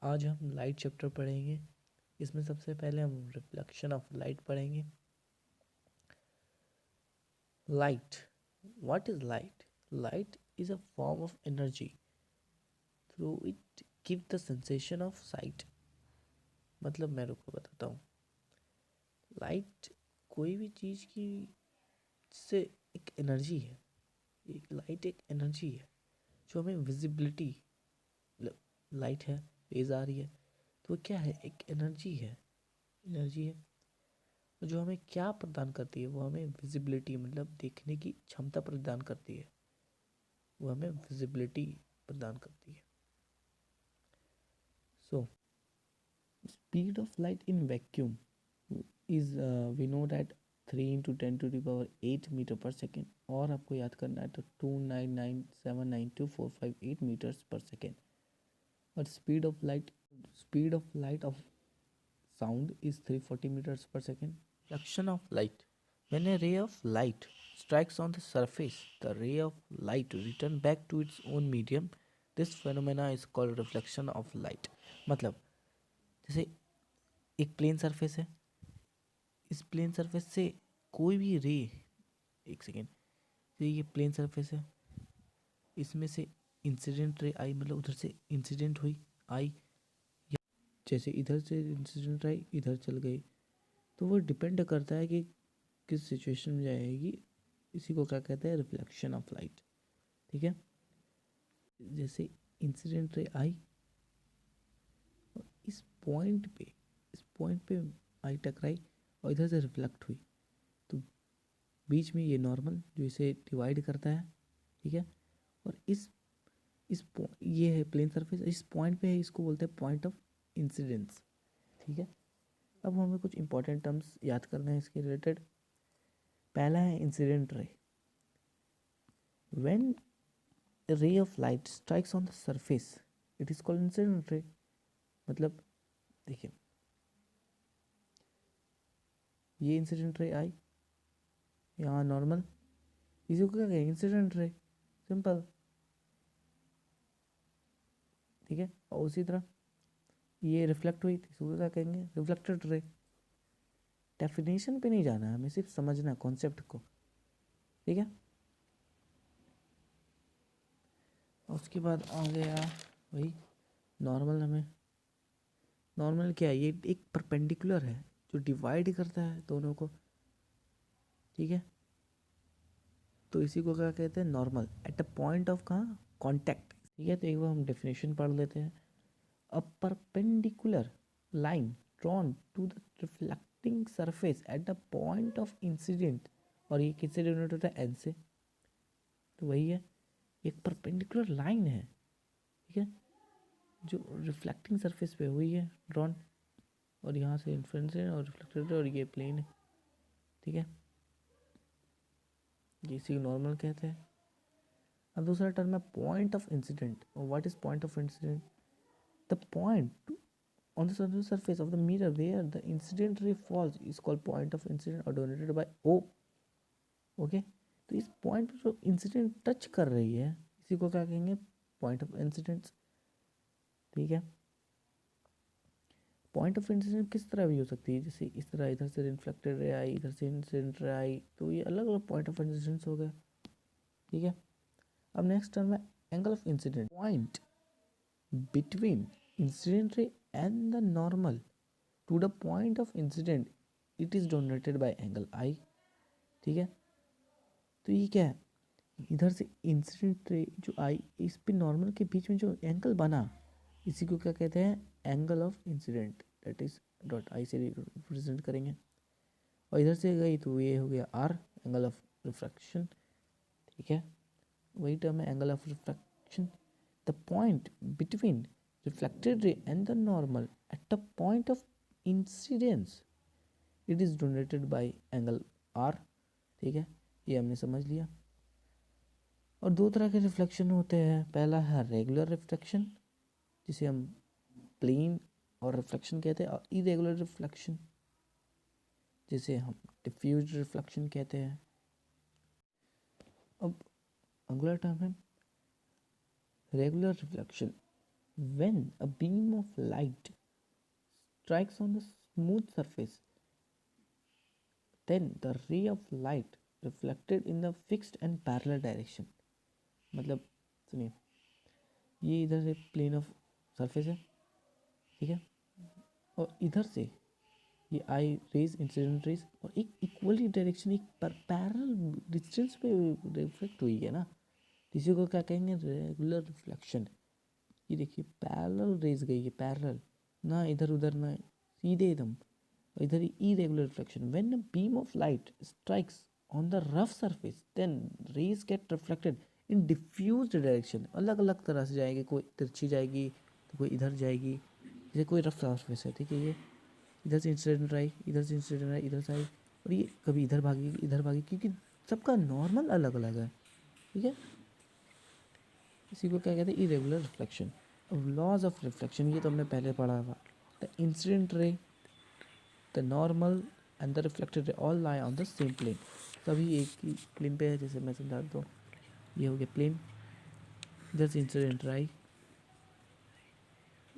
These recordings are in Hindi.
आज हम लाइट चैप्टर पढ़ेंगे। इसमें सबसे पहले हम रिफ्लेक्शन ऑफ लाइट पढ़ेंगे। Light, what is light? Light is a form of energy through it give the sensation of site. मतलब मैं रुको बताता हूँ। लाइट कोई भी चीज़ की से एक एनर्जी है। एक लाइट एक एनर्जी है जो हमें विजिबिलिटी, लाइट है, रेज आ रही है, तो क्या है? एक एनर्जी है। एनर्जी है जो हमें क्या प्रदान करती है? वो हमें विजिबिलिटी मतलब देखने की क्षमता प्रदान करती है। वो हमें विजिबिलिटी प्रदान करती है। So speed of light in vacuum is we know that 3 × 10⁸ metre per second, और आपको याद करना है तो 299792458 मीटर्स पर सेकेंड। और speed of light of sound is 340 meters per second. Reflection of light. When a ray of light strikes on the surface, the ray of light return back to its own medium. This phenomena is called reflection of light. मतलब जैसे एक प्लेन सरफेस है, इस प्लेन सरफेस से कोई भी रे, एक सेकेंड, ये प्लेन सरफेस है, इसमें से इंसिडेंट रे आई, मतलब उधर से इंसिडेंट हुई आई, जैसे इधर से इंसिडेंट आई इधर चल गई, तो वो डिपेंड करता है कि किस सिचुएशन में जाएगी। इसी को क्या कहते हैं? Reflection of light. ठीक है, जैसे इंसिडेंट रे आई और इस पॉइंट पे आई टकराई और इधर से रिफ्लेक्ट हुई, तो बीच में ये नॉर्मल जो इसे डिवाइड करता है, ठीक है, और ये है प्लेन सरफेस, इस पॉइंट पे है, इसको बोलते हैं पॉइंट ऑफ इंसिडेंस। ठीक है, अब हमें कुछ इंपॉर्टेंट टर्म्स याद करना है इसके रिलेटेड। पहला है incident ray. When a ray of light strikes on the surface, it is called incident ray. मतलब देखिए, ये इंसिडेंट रे आई यहाँ नॉर्मल, इसी को क्या कहेंगे? Incident ray, simple. ठीक है, और उसी तरह ये रिफ्लेक्ट हुई, इसी को क्या कहेंगे? Reflected ray. डेफिनेशन पे नहीं जाना है, हमें सिर्फ समझना है कॉन्सेप्ट को। ठीक है, उसके बाद आ गया वही नॉर्मल। हमें नॉर्मल क्या है? ये एक परपेंडिकुलर है जो डिवाइड करता है दोनों को। ठीक है, तो इसी को क्या कहते हैं? Normal at a point of कहाँ? कॉन्टैक्ट। ठीक है, तो एक बार हम डेफिनेशन पढ़ लेते हैं। A perpendicular line drawn to the reflecting surface at the point of incident, और ये किससे डिनोट होता है? एन से। तो वही है, एक परपेंडिकुलर लाइन है, ठीक है, जो रिफ्लेक्टिंग सरफेस पे हुई है ड्रॉन, और यहाँ से इन्फ्लुएंस है और रिफ्लेक्टेड है और ये प्लेन है। ठीक है, इसी को नॉर्मल कहते हैं। अब दूसरा टर्म है point of incident. What is point of incident? The point on the surface of the mirror where the incident ray falls is called point of incident or denoted by O. Okay, तो इस पॉइंट पर जो इंसिडेंट टच कर रही है, इसी को क्या कहेंगे? Point of incident. ठीक है, पॉइंट ऑफ इंसिडेंट किस तरह भी हो सकती है, जैसे इस तरह इधर से रिफ्लेक्टेड रे आई, इधर से इंसिडेंट रे आई, तो ये अलग अलग पॉइंट ऑफ इंसिडेंट हो गए। ठीक है, अब नेक्स्ट टर्म है angle of incident. Point between incident ray and the normal to the point of incident, it is donated by angle I. ठीक है, तो ये क्या है? इधर से इंसिडेंट रे जो आई, इस पे नॉर्मल के बीच में जो एंगल बना, इसी को क्या कहते हैं? Angle of incident. That is dot I से रिप्रेजेंट करेंगे, और इधर से गई तो ये हो गया आर, एंगल ऑफ रिफ्रैक्शन। ठीक है, वही टर्म है angle of refraction. The point between reflected ray and the normal at the point of incidence, it is donated by angle r. ठीक है, ये हमने समझ लिया। और दो तरह के रिफ्लेक्शन होते हैं। पहला है रेगुलर रिफ्लेक्शन, जिसे हम प्लेन और रिफ्लेक्शन कहते हैं, और इरेगुलर रिफ्लेक्शन जिसे हम डिफ्यूज रिफ्लेक्शन कहते हैं। अब अगला टर्म है regular reflection. When a beam of light strikes on the smooth surface, then the ray of light reflected in the fixed and parallel direction. मतलब सुनिए, ये इधर से प्लेन ऑफ सरफेस है, ठीक है, और इधर से ये आई रेज इंसिडेंट रेज और एक इक्वली डायरेक्शन, एक पैरेलल डिस्टेंस पे रिफ्लेक्ट हुई है ना, इसी को क्या कहेंगे, रेगुलर रिफ्लेक्शन। ये देखिए पैरेलल रेज गई है, पैरेलल, ना इधर उधर ना सीधे एकदम, इधर irregular reflection. When a beam of light strikes on the rough surface, then rays get reflected in diffused direction. अलग अलग तरह से जाएगी, कोई तिरछी जाएगी तो कोई इधर जाएगी, जैसे कोई रफ सरफेस है, ठीक है, ये इधर से इंसिडेंट आई, इधर से इंसिडेंट आई, इधर से आई, और ये कभी इधर भागेगी इधर भागेगी, क्योंकि सबका नॉर्मल अलग अलग है, ठीक है। इसी को क्या कहते हैं, इरेगुलर रिफ्लेक्शन। अब लॉज ऑफ रिफ्लेक्शन ये तो हमने पहले पढ़ा था। The incident ray, the normal and the reflected ray all lie on the same plane. सभी एक ही प्लेन पे है, जैसे मैं समझा देता हूँ, ये हो गया प्लेन, इधर से इंसिडेंट रे,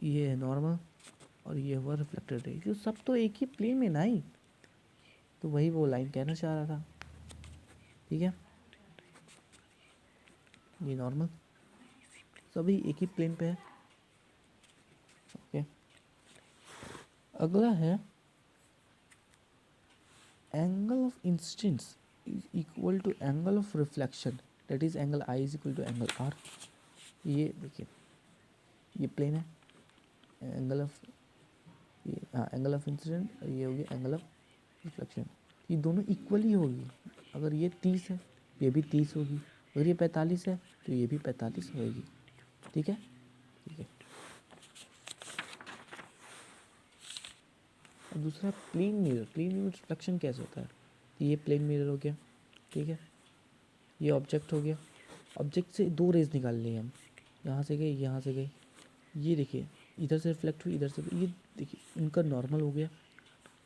ये है नॉर्मल, और ये हुआ रिफ्लेक्टेड रे, जो सब तो एक ही प्लेन में ना ही, तो वही वो लाइन कहना चाह रहा था, ठीक है। ये नॉर्मल, सभी एक ही प्लेन पे है, ओके। अगला है angle of incidence is equal to angle of reflection, that is angle I is equal to angle R। ये देखिए, ये प्लेन है, एंगल ऑफ, ये हाँ एंगल ऑफ इंसिडेंट, ये होगी एंगल ऑफ रिफ्लेक्शन, ये दोनों इक्वली होगी। अगर ये 30 है ये भी 30 होगी, अगर ये 45 है तो ये भी 45 होगी, ठीक है, ठीक है। अब दूसरा plane mirror, plane mirror reflection कैसे होता है, तो ये प्लेन मिरर हो गया, ठीक है, ये ऑब्जेक्ट हो गया, ऑब्जेक्ट से दो रेज निकाल लिए हम, यहाँ से गई यहाँ से गई, ये देखिए इधर से रिफ्लेक्ट हुई इधर से, ये देखिए इनका नॉर्मल हो गया,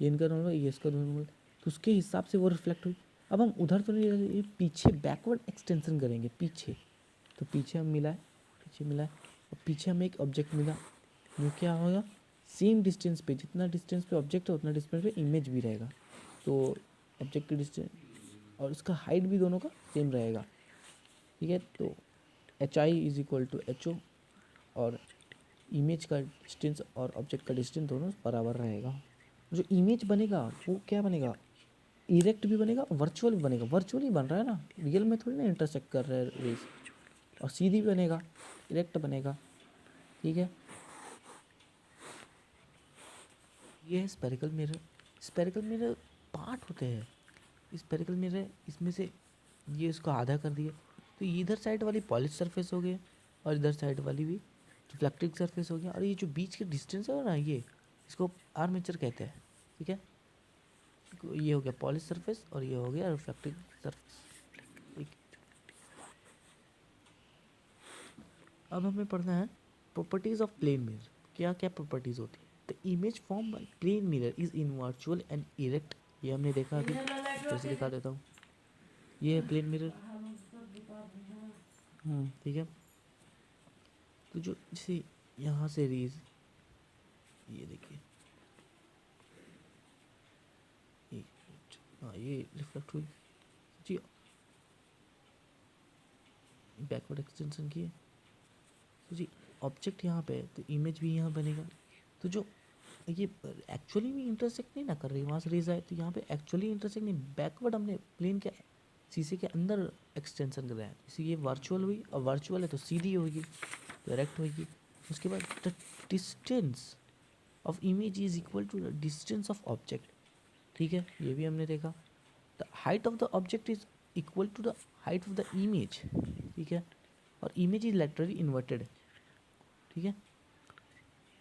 ये इनका नॉर्मल, ये इसका नॉर्मल, तो उसके हिसाब से वो रिफ्लेक्ट हुई। अब हम उधर तो नहीं, ये पीछे बैकवर्ड एक्सटेंशन करेंगे, पीछे, तो पीछे हम मिला है, पीछे मिला है, और पीछे हमें एक ऑब्जेक्ट मिला, वो क्या होगा, सेम डिस्टेंस पे, जितना डिस्टेंस पे ऑब्जेक्ट है उतना डिस्टेंस पे इमेज भी रहेगा, तो ऑब्जेक्ट की डिस्टेंस और इसका हाइट भी दोनों का सेम रहेगा, ठीक है। तो h i is equal to h o, और इमेज का डिस्टेंस और ऑब्जेक्ट का डिस्टेंस दोनों बराबर रहेगा। जो इमेज बनेगा वो क्या बनेगा, इरेक्ट भी बनेगा, वर्चुअल भी बनेगा, वर्चुअल ही बन रहा है ना, रियल में थोड़ी ना इंटरसेक्ट कर रहा है रेस, और सीधी भी बनेगा, इरेक्ट बनेगा, ठीक है। ये है spherical mirror. Spherical mirror part होते हैं, स्पेरिकल मिरर इसमें से ये इसको आधा कर दिया, तो इधर साइड वाली पॉलिश सरफेस हो गया और इधर साइड वाली भी रिफ्लेक्टिव सरफेस हो गया, और ये जो बीच के डिस्टेंस है ना, ये इसको आर्मेचर कहते हैं, ठीक है। ये हो गया पॉलिश सरफेस और ये हो गया रिफ्लेक्टिव सरफेस, ठीक। अब हमें पढ़ना है प्रॉपर्टीज ऑफ प्लेन मिरर, क्या क्या प्रॉपर्टीज होती है। The image form by plane mirror is in virtual and erect, ये हमने देखा अभी, फिर से दिखा देता हूँ, ये है प्लेन मिरर, ठीक है। तो जो जैसे यहाँ से रेज, ये देखिए, एक मिनट, हाँ ये रिफ्लेक्ट हुई जी, बैकवर्ड एक्सटेंशन की है, तो जी ऑब्जेक्ट यहाँ पे है तो इमेज भी यहाँ बनेगा, तो जो ये एक्चुअली में इंटरसेक्ट नहीं ना कर रही, वहाँ से रेज आए तो यहाँ पे एक्चुअली इंटरसेक्ट नहीं, बैकवर्ड हमने प्लेन के शीशे के अंदर एक्सटेंशन कर रहा है, इसी ये वर्चुअल हुई, और वर्चुअल है तो सीधी होगी, डायरेक्ट होगी। उसके बाद the distance of image is equal to the distance of object, ठीक है, ये भी हमने देखा। The height of the object is equal to the height of the image, ठीक है, और इमेज इज लेटरली इन्वर्टेड, ठीक है,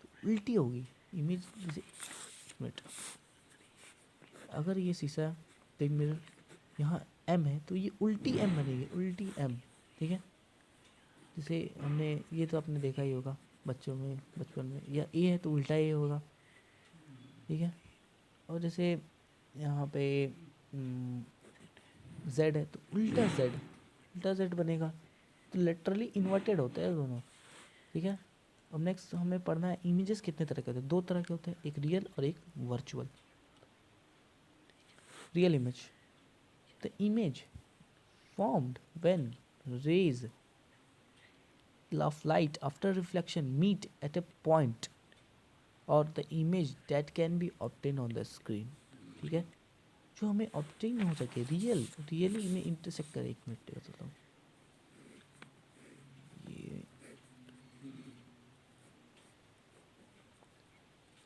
तो उल्टी होगी इमेज, जैसे एक मिनट, अगर ये शीशा है प्लेन मिरर, यहाँ एम है तो ये उल्टी एम बनेगी, उल्टी एम, ठीक है। जैसे हमने ये तो आपने देखा ही होगा बच्चों में, बचपन में, या ए है तो उल्टा ए होगा, ठीक है। और जैसे यहाँ पे जेड है तो उल्टा जेड, उल्टा जेड बनेगा, तो लिटरली इन्वर्टेड होता है दोनों, ठीक है। अब नेक्स्ट हमें पढ़ना है इमेजेस कितने तरह के होते हैं। दो तरह के होते हैं, एक रियल और एक virtual. Real image, the image formed when rays of light after reflection meet at a point or the image that can be obtained on the screen। ठीक है, जो हमें ऑब्टेन हो सके, रियली में इंटरसेक्ट करे। एक मिनट बताता हूँ,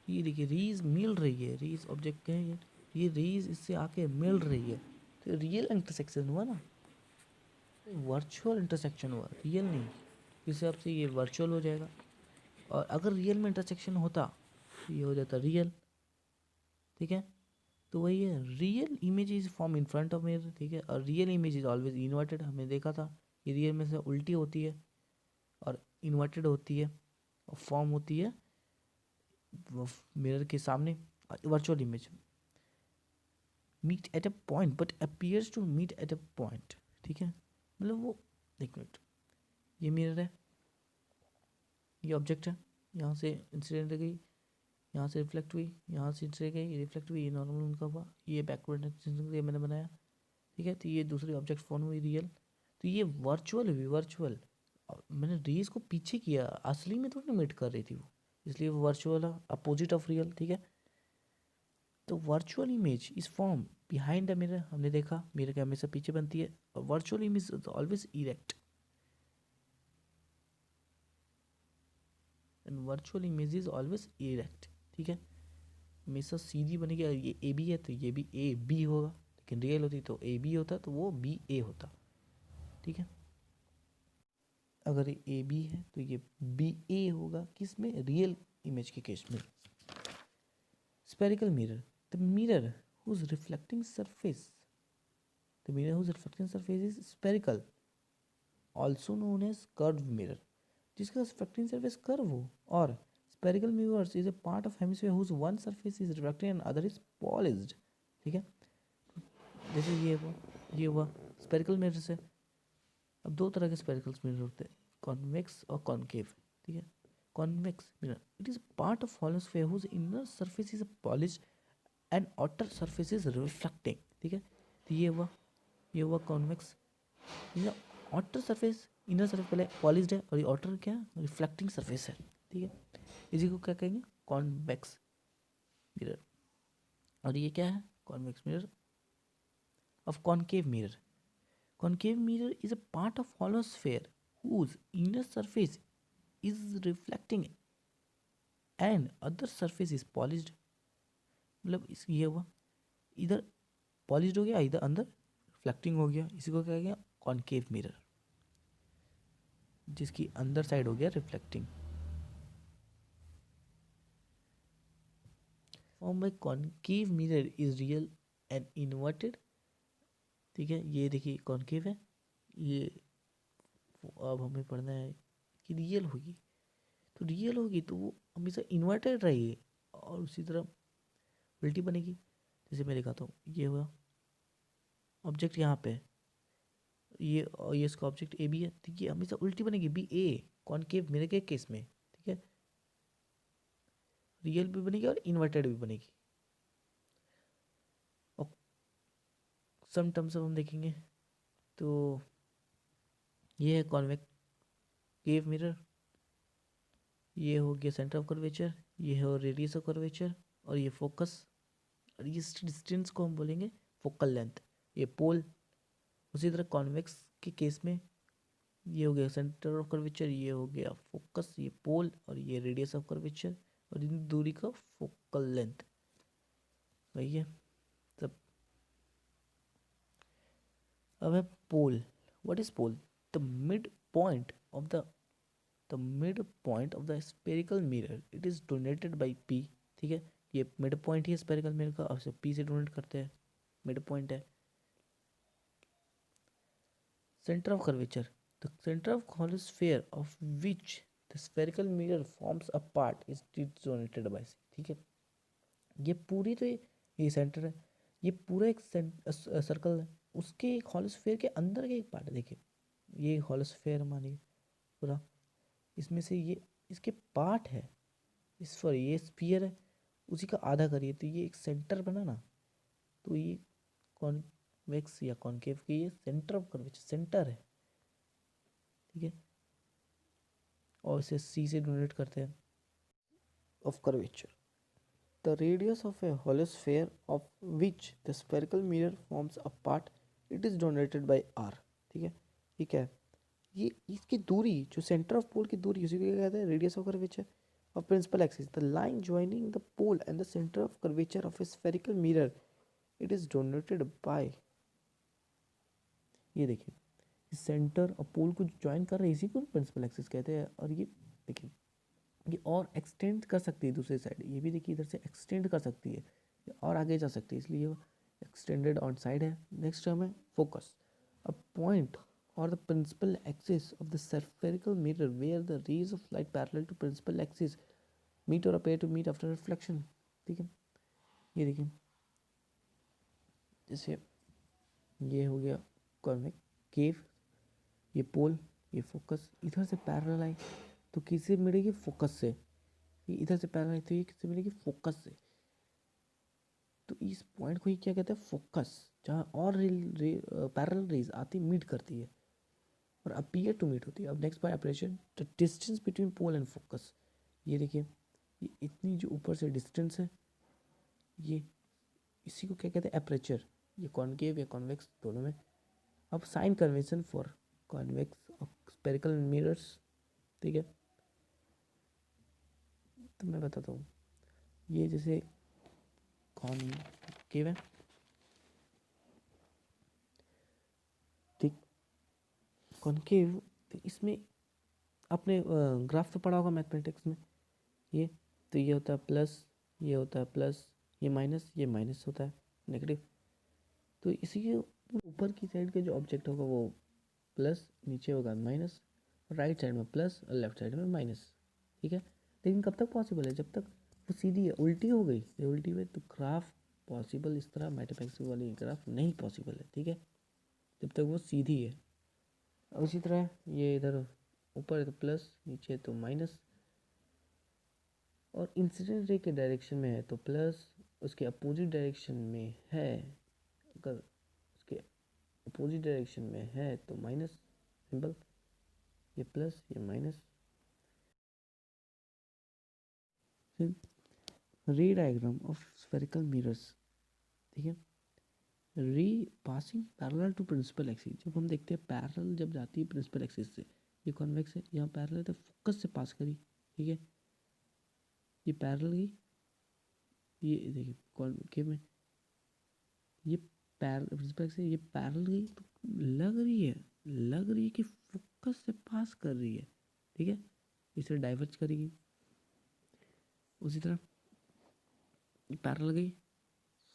ये देखिए रीज मिल रही है, रीज ऑब्जेक्ट है ये रीज इससे आके मिल रही है, तो रियल इंटरसेक्शन हुआ ना, वर्चुअल इंटरसेक्शन हुआ, रियल नहीं। इस हिसाब से ये वर्चुअल हो जाएगा, और अगर रियल में इंटरसेक्शन होता तो ये हो जाता रियल। ठीक है, तो वही है, real image is form in front of mirror. ठीक है, और real image is always inverted, हमने देखा था, ये रियल में से उल्टी होती है और इन्वर्टेड होती है और फॉर्म होती है मिरर के सामने। Virtual image meet at a point but appears to meet at a point. ठीक है, मतलब वो, एक मिनट, ये मिरर है, ये ऑब्जेक्ट है, यहाँ से इंसिडेंट गई, यहाँ से रिफ्लेक्ट हुई, यहाँ से इंसिडेंट गई, रिफ्लेक्ट हुई, ये नॉर्मल उनका हुआ, ये बैकवर्ड ये मैंने बनाया। ठीक है, तो ये दूसरी ऑब्जेक्ट फॉर्म हुई रियल, तो ये वर्चुअल हुई, वर्चुअल। मैंने रेज को पीछे किया, असली में थोड़ी मीट कर रही थी वो, इसलिए वो वर्चुअल है, अपोजिट ऑफ रियल। ठीक है, तो virtual image is form behind the mirror, हमने देखा मिरर के हमेशा पीछे बनती है, और virtual image is always erect, and virtual image is always erect. ठीक है, हमेशा सीधी बनेगी, ये ए बी है तो ये भी ए बी होगा, लेकिन रियल होती तो ए बी होता तो वो बी ए होता। ठीक है, अगर ये ए बी है तो ये बी ए होगा, किस में, रियल इमेज के केस में। Spherical mirror, the mirror whose reflecting surface the mirror whose reflecting surface is spherical, also known as curved mirror, जिसका reflecting surface curve हो, और spherical mirrors is a part of hemisphere whose one surface is reflecting and other is polished। ठीक है, जैसे ये हुआ spherical mirror से। अब दो तरह के spherical mirror होते हैं, convex और concave। ठीक है, convex mirror, it is part of hollow sphere whose inner surface is polished and outer surface is reflecting। ठीक है, तो ये हुआ कॉन्वेक्स। ये आउटर सरफेस, इनर सरफेस पहले पॉलिश्ड है, और ये आउटर क्या है, रिफ्लेक्टिंग सरफेस है। ठीक है, इसी को क्या कहेंगे, कॉन्वेक्स मिरर। और ये क्या है, convex mirror of concave mirror. Concave mirror is a part of hollow sphere whose inner surface is reflecting and other surface is polished। मतलब ये हुआ, इधर पॉलिश्ड हो गया, इधर अंदर रिफ्लेक्टिंग हो गया, इसी को क्या गया, कॉन्केव मिरर, जिसकी अंदर साइड हो गया reflecting. Form by concave mirror is real and inverted. ठीक है, ये देखिए कॉन्केव है, ये अब हमें पढ़ना है कि रियल होगी, तो रियल होगी तो वो हमेशा इन्वर्टेड रहेगी, और उसी तरह उल्टी बनेगी। जैसे मैं दिखाता हूँ, ये हुआ ऑब्जेक्ट यहाँ पे, ये और ये इसका ऑब्जेक्ट ए बी है, तो ये हमेशा उल्टी बनेगी, बी ए, कॉन्केव मिरर के केस में। ठीक है, रियल भी बनेगी और इन्वर्टेड भी बनेगी। और सम टर्म्स हम देखेंगे, तो ये है कॉन्वेक्टिव मिरर, ये हो गया सेंटर ऑफ कर्वेचर, ये है रेडियस ऑफ कर्वेचर, और ये फोकस, और ये डिस्टेंस को हम बोलेंगे फोकल लेंथ, ये पोल। उसी तरह कॉन्वेक्स के केस में ये हो गया सेंटर ऑफ कर्वेचर, ये हो गया फोकस, ये पोल, और ये रेडियस ऑफ कर्वेचर, और इन दूरी का फोकल लेंथ, वही है सब। अब है pole. What is pole, the mid point of the spherical mirror, it is donated by P. ठीक है, ये मिड पॉइंट ही स्फेरिकल मिरर का, और पी से डोनेट करते हैं, मिड पॉइंट है। Center of curvature, the center of hollow sphere of which the spherical mirror forms a part is designated by C। ठीक है, ये पूरी तो ये सेंटर है, ये पूरा एक सर्कल है, उसके एक हॉलो स्फीयर के अंदर के एक पार्ट है। देखिए ये हॉलो स्फीयर मानिए पूरा, इसमें से ये इसके पार्ट है, इस पर ये स्फीयर है, उसी का आधा करिए तो ये एक सेंटर बना ना, तो ये कॉन्वेक्स या कॉनकेव की ये सेंटर ऑफ कर्वेचर सेंटर है, ठीक है। और इसे सी से डोनेट करते हैं of curvature. The radius of a hollow sphere of which the spherical mirror forms a part, it is donated by r, ठीक है। ये क्या है, ये इसकी दूरी जो सेंटर ऑफ पोल की दूरी उसी को क्या कहते हैं, radius of curvature of principal axis, the line joining the pole and the center of curvature of a spherical mirror, it is denoted by, ये देखिए इस सेंटर और पोल को ज्वाइन कर रहे हैं, इसी को प्रिंसिपल एक्सिस कहते हैं। और ये देखिए ये और एक्सटेंड कर सकती है दूसरी साइड, ये भी देखिए इधर से एक्सटेंड कर सकती है और आगे जा सकती है, इसलिए वो एक्सटेंडेड ऑन साइड है। नेक्स्ट टर्म है focus, a point or the principal axis of the spherical mirror where the rays of light parallel to principal axis meet or appear to meet after reflection, ठीक है। ये देखिए जैसे ये हो गया कॉन्वेक्स, ये पोल, ये फोकस, इधर से पैरेलल आई तो किससे मिलेगी, फोकस से। ये इधर से पैरेलल आई तो ये किससे मिलेगी, फोकस से। तो इस पॉइंट को ही क्या कहते हैं, फोकस, जहाँ और पैरेलल रेज आती मीट करती है और अपीयर टू मीट होती है। अब next by operation, the distance between pole and focus, ये देखिए ये इतनी जो ऊपर से डिस्टेंस है, ये इसी को क्या कहते हैं, एपरेचर। ये कॉनकेव या कॉन्वेक्स दोनों में। अब साइन कन्वेंशन फॉर कॉन्वेक्स और स्फेरिकल मिरर्स, ठीक है। तो मैं बताता हूँ, ये जैसे कॉनकेव है, ठीक, कॉनकेव, तो इसमें आपने ग्राफ तो पढ़ा होगा मैथमेटिक्स में, ये तो ये होता है प्लस, ये होता है प्लस, ये माइनस होता है नेगेटिव। तो इसी के ऊपर की साइड के जो ऑब्जेक्ट होगा वो प्लस, नीचे होगा माइनस, राइट साइड में प्लस और लेफ्ट साइड में माइनस, ठीक है। लेकिन कब तक पॉसिबल है, जब तक वो सीधी है, उल्टी हो गई ये उल्टी हुई तो ग्राफ पॉसिबल, इस तरह मैथमेटिक्स वाली ग्राफ नहीं पॉसिबल है, ठीक है, जब तक वो सीधी है। उसी तरह ये इधर ऊपर है तो प्लस, नीचे तो माइनस, और इंसिडेंट रे के डायरेक्शन में है तो प्लस, उसके अपोजिट डायरेक्शन में है, अगर उसके अपोजिट डायरेक्शन में है तो माइनस सिंबल, ये प्लस ये minus. Ray diagram of spherical mirrors, ठीक है। Ray passing parallel to principal axis, जब हम देखते हैं पैरेलल जब जाती है प्रिंसिपल एक्सिस से, ये कॉन्वेक्स है, यहाँ पैरेलल है तो फोकस से पास करी, ठीक है। ये पैरेलल गई, ये देखिए कॉन्केव में ये प्रिंसिपल एक्सिस, ये पैरेलल गई तो लग रही है कि फोकस से पास कर रही है, ठीक है, इसे डाइवर्ज करेगी। उसी तरह पैरेलल गई,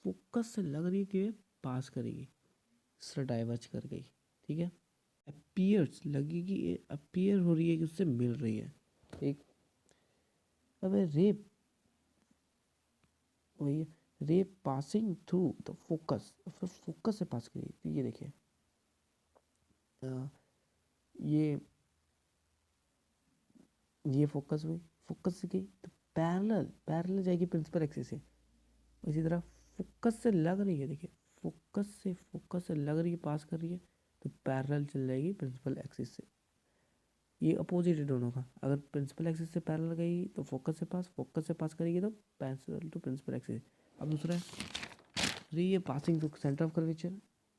फोकस से लग रही है कि पास करेगी, इस तरह डाइवर्ज कर गई, ठीक है। अपीयर्स लगेगी, अपीयर हो रही है कि उससे मिल रही है, ठीक। अब रे, वही रे पासिंग थ्रू द फोकस, फिर फोकस से पास करिए तो ये देखिए ये फोकस हुई, फोकस से गई तो पैरेलल जाएगी प्रिंसिपल एक्सिस से। इसी तरह फोकस से लग रही है, देखिए फोकस से लग रही है, पास कर रही है तो पैरेलल चल जाएगी प्रिंसिपल एक्सिस से। ये अपोजिट है दोनों का, अगर प्रिंसिपल एक्सिस से पैरेलल गई तो फोकस से पास करेगी तो पैरेलल टू प्रिंसिपल एक्सिस। अब दूसरा है ray passing to centre of curvature,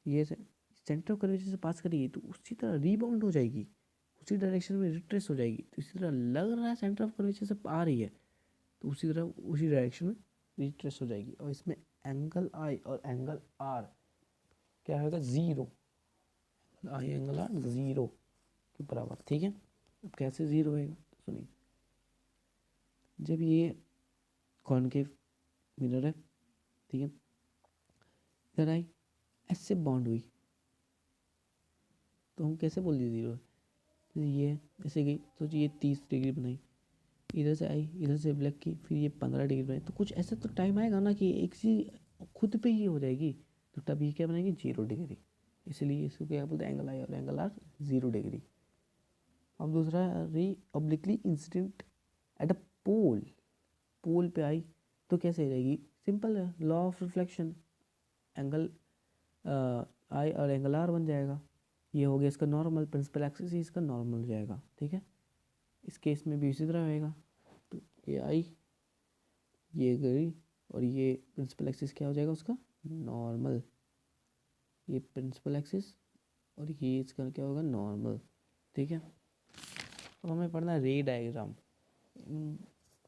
ये सेंटर ऑफ कर्वेचर से पास करेगी तो उसी तरह रीबाउंड हो जाएगी, उसी डायरेक्शन में रिट्रेस हो जाएगी। तो इसी तरह लग रहा है सेंटर ऑफ कर्वेचर से आ रही है तो उसी तरह उसी डायरेक्शन में रिट्रेस हो जाएगी। और इसमें एंगल आई और एंगल आर क्या होगा, zero, i angle r zero के बराबर, ठीक है। अब कैसे जीरो होएगा तो सुनिए, जब ये कॉनकेव मिरर है, ठीक है, इधर आई, ऐसे बॉन्ड हुई तो हम कैसे बोल दिए जीरो है, तो ये ऐसे गई तो ये 30 डिग्री बनाई, इधर से आई, इधर से ब्लैक की, फिर ये 15 डिग्री बनाई, तो कुछ ऐसा तो टाइम आएगा ना कि एक चीज खुद पे ही हो जाएगी, तो तब ये क्या बनेगी, 0 डिग्री। इसलिए इसको क्या बोलते हैं, एंगल आई और एंगल आर 0 डिग्री। अब दूसरा री ऑब्लिकली इंसिडेंट एट अ पोल, पोल पे आई तो कैसे रहेगी, सिंपल है, लॉ ऑफ रिफ्लेक्शन, एंगल आई और एंगल आर बन जाएगा। ये हो गया इसका नॉर्मल, प्रिंसिपल एक्सिस ही इसका नॉर्मल हो जाएगा, ठीक है। इस केस में भी इसी तरह रहेगा, तो ये आई, ये गई, और ये प्रिंसिपल एक्सिस क्या हो जाएगा उसका, नॉर्मल, ये प्रिंसिपल एक्सिस और ये इसका क्या होगा, नॉर्मल, ठीक है। अब हमें पढ़ना है रे डायग्राम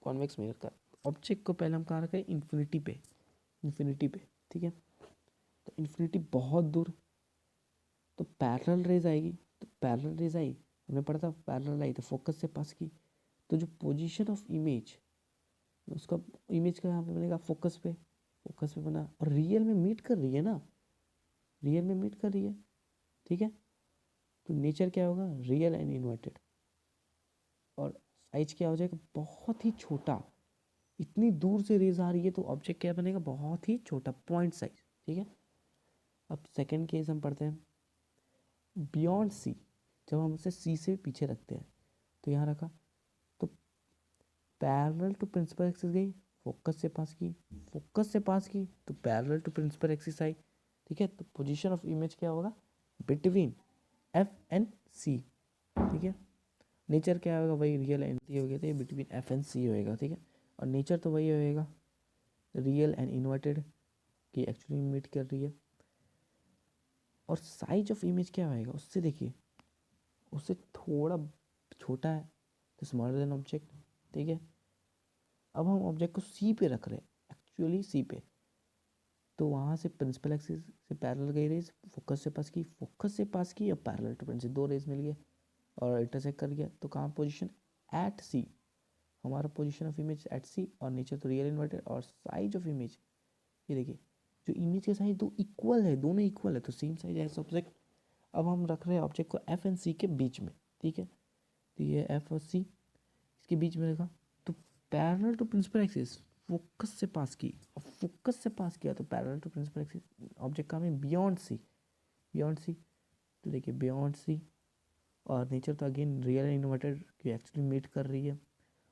कॉन्वेक्स मिरर का। ऑब्जेक्ट को पहले हम कहाँ रखें, इन्फिनिटी पे, इन्फिनिटी पे, ठीक है। तो इन्फिनिटी बहुत दूर, तो पैरेलल रेज आएगी, तो पैरेलल रेज आई, हमने पढ़ा था पैरेलल आई तो फोकस से पास की, तो जो पोजीशन ऑफ इमेज, उसका इमेज का यहाँ पे बनेगा फोकस पे, फोकस पे बना, और रियल में मीट कर रही है ना, रियल में मीट कर रही है, ठीक है। तो नेचर क्या होगा, रियल एंड इन्वर्टेड, और साइज क्या हो जाएगा, बहुत ही छोटा, इतनी दूर से रेज आ रही है तो ऑब्जेक्ट क्या बनेगा, बहुत ही छोटा, पॉइंट साइज, ठीक है। अब सेकेंड केस हम पढ़ते हैं, बियॉन्ड सी, जब हम उसे सी से पीछे रखते हैं, तो यहाँ रखा, तो पैरेलल टू प्रिंसिपल एक्सिस गई, फोकस से पास की, फोकस से पास की तो पैरेलल टू प्रिंसिपल एक्सिस आई, ठीक है। तो पोजीशन ऑफ इमेज क्या होगा, बिटवीन एफ एंड सी, ठीक है। नेचर क्या होगा, वही रियल एंड सी हो गया, तो ये बिटवीन एफ एंड सी होएगा, ठीक है। और नेचर तो वही होएगा, रियल एंड इन्वर्टेड की एक्चुअली मीट कर रही है। और साइज ऑफ इमेज क्या होएगा, उससे देखिए, उससे थोड़ा छोटा है, तो स्मॉलर देन ऑब्जेक्ट, ठीक है। अब हम ऑब्जेक्ट को सी पे रख रहे हैं, एक्चुअली सी पे, तो वहाँ से प्रिंसिपल एक्सिस से पैरेलल गई रेज, फोकस से पास की, फोकस से पास की, अब पैरेलल टू प्रिंसिपल, दो रेज मिल गए और इंटरसेक्ट कर गया, तो कहाँ पोजीशन, एट सी, हमारा पोजीशन ऑफ इमेज एट सी, और नेचर तो रियल इन्वर्टेड, और साइज ऑफ इमेज, ये देखिए, जो इमेज के साइज दो इक्वल है, दोनों इक्वल है, तो सेम साइज है ऑब्जेक्ट। अब हम रख रहे हैं ऑब्जेक्ट को एफ एंड सी के बीच में, ठीक है। तो ये एफ और सी इसके बीच में रखा, तो parallel to principal axis, focus से पास की, और फोकस से पास किया तो parallel to principal axis, object का हमें बियॉन्ड सी, बियॉन्ड सी, तो देखिए बियॉन्ड सी, और नेचर तो अगेन रियल इन्वर्टेड की एक्चुअली मीट कर रही है,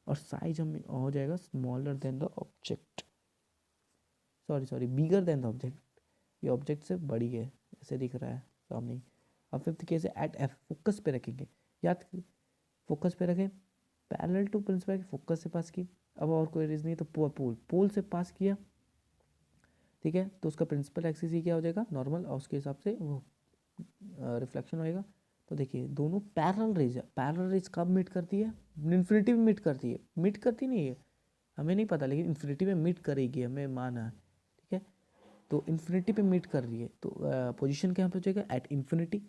और साइज हम हो जाएगा smaller than the object, sorry bigger than the object, ये ऑब्जेक्ट से बड़ी है, ऐसे दिख रहा है सामने ही। अब फिफ्थ केस है एट एफ, फोकस पे रखेंगे, याद फोकस पे रखें, पैरेलल टू प्रिंसिपल फोकस से पास की, अब और कोई रीज़न नहीं तो पोल, पोल से पास किया, ठीक है। तो उसका प्रिंसिपल एक्सिस ही क्या हो जाएगा, नॉर्मल, और उसके हिसाब से वो रिफ्लेक्शन होएगा। तो देखिए दोनों पैरेलल रेज है, पैरेलल रेज कब मीट करती है, इन्फिनिटी में मीट करती है, मीट करती नहीं है हमें नहीं पता, लेकिन इन्फिनिटी में मीट करेगी, हमें माना है, ठीक है। तो इन्फिनिटी पे मीट कर रही है, तो पोजीशन क्या पे हो जाएगा, एट इन्फिनिटी,